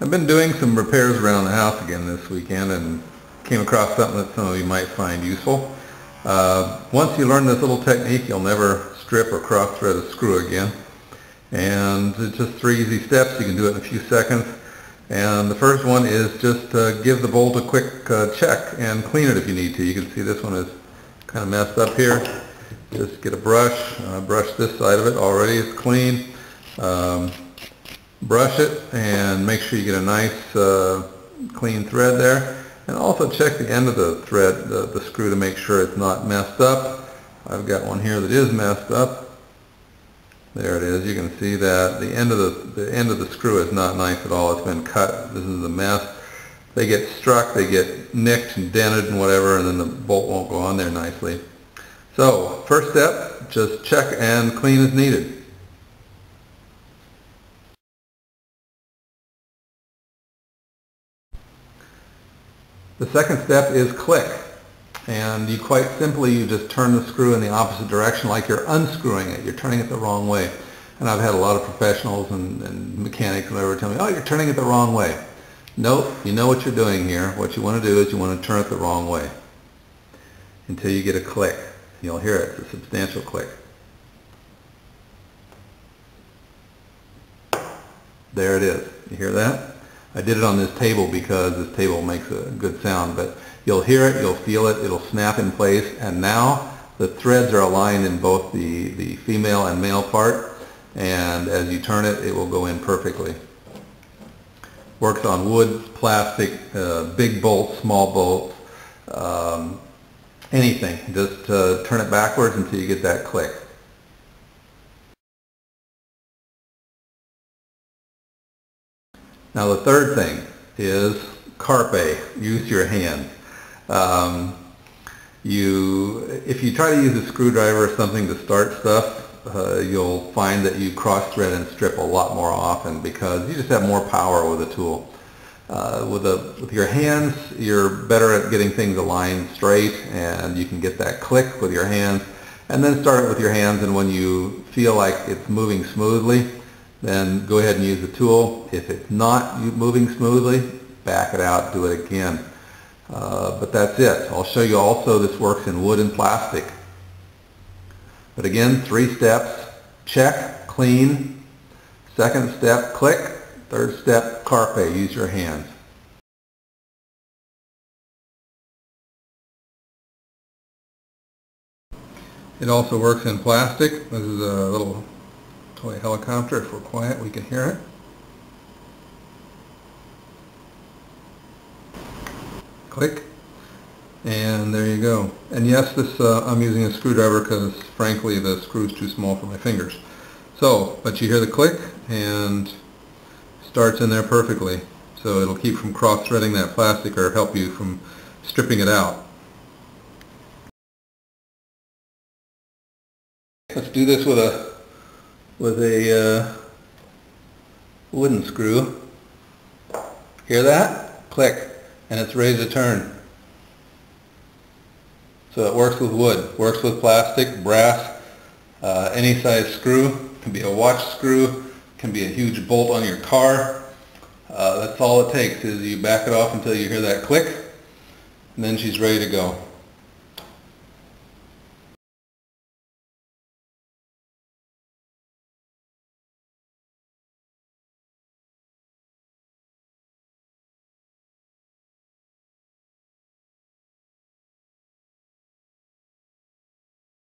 I've been doing some repairs around the house again this weekend and came across something that some of you might find useful. Once you learn this little technique, you'll never strip or cross thread a screw again. And it's just 3 easy steps. You can do it in a few seconds. And the first one is just give the bolt a quick check and clean it if you need to. You can see this one is kind of messed up here. Just get a brush, brush this side of it. Already it's clean. Brush it and make sure you get a nice clean thread there, and also check the end of the thread, the screw, to make sure it's not messed up. I've got one here that is messed up. There it is. You can see that the end of the screw is not nice at all. It's been cut. This is a mess. They get struck, they get nicked and dented and whatever, and then the bolt won't go on there nicely. So first step, just check and clean as needed. The second step is click, and you quite simply, you just turn the screw in the opposite direction like you're unscrewing it. You're turning it the wrong way. And I've had a lot of professionals and mechanics and whatever tell me, oh, you're turning it the wrong way. Nope, you know what you're doing here. What you want to do is you want to turn it the wrong way until you get a click. You'll hear it. It's a substantial click. There it is. You hear that? I did it on this table because this table makes a good sound, but you'll hear it, you'll feel it, it'll snap in place, and now the threads are aligned in both the female and male part, and as you turn it, it will go in perfectly. Works on wood, plastic, big bolts, small bolts, anything. Just turn it backwards until you get that click. Now the third thing is carpe. Use your hands. If you try to use a screwdriver or something to start stuff, you'll find that you cross thread and strip a lot more often because you just have more power with a tool. With your hands, you're better at getting things aligned straight, and you can get that click with your hands, and then start it with your hands, and when you feel like it's moving smoothly, then go ahead and use the tool. If it's not moving smoothly, back it out, do it again. But that's it. I'll show you also this works in wood and plastic. But again, 3 steps: check, clean. Second step, click. Third step, carpe, use your hands. It also works in plastic. This is a little toy helicopter. If we're quiet, we can hear it. Click, and there you go. And yes, this I'm using a screwdriver because frankly the screw's too small for my fingers. So, but you hear the click and starts in there perfectly. So it'll keep from cross-threading that plastic or help you from stripping it out. Let's do this with a wooden screw. Hear that? Click. And it's ready to turn. So it works with wood, works with plastic, brass, any size screw. Can be a watch screw, can be a huge bolt on your car. That's all it takes is you back it off until you hear that click, and then she's ready to go.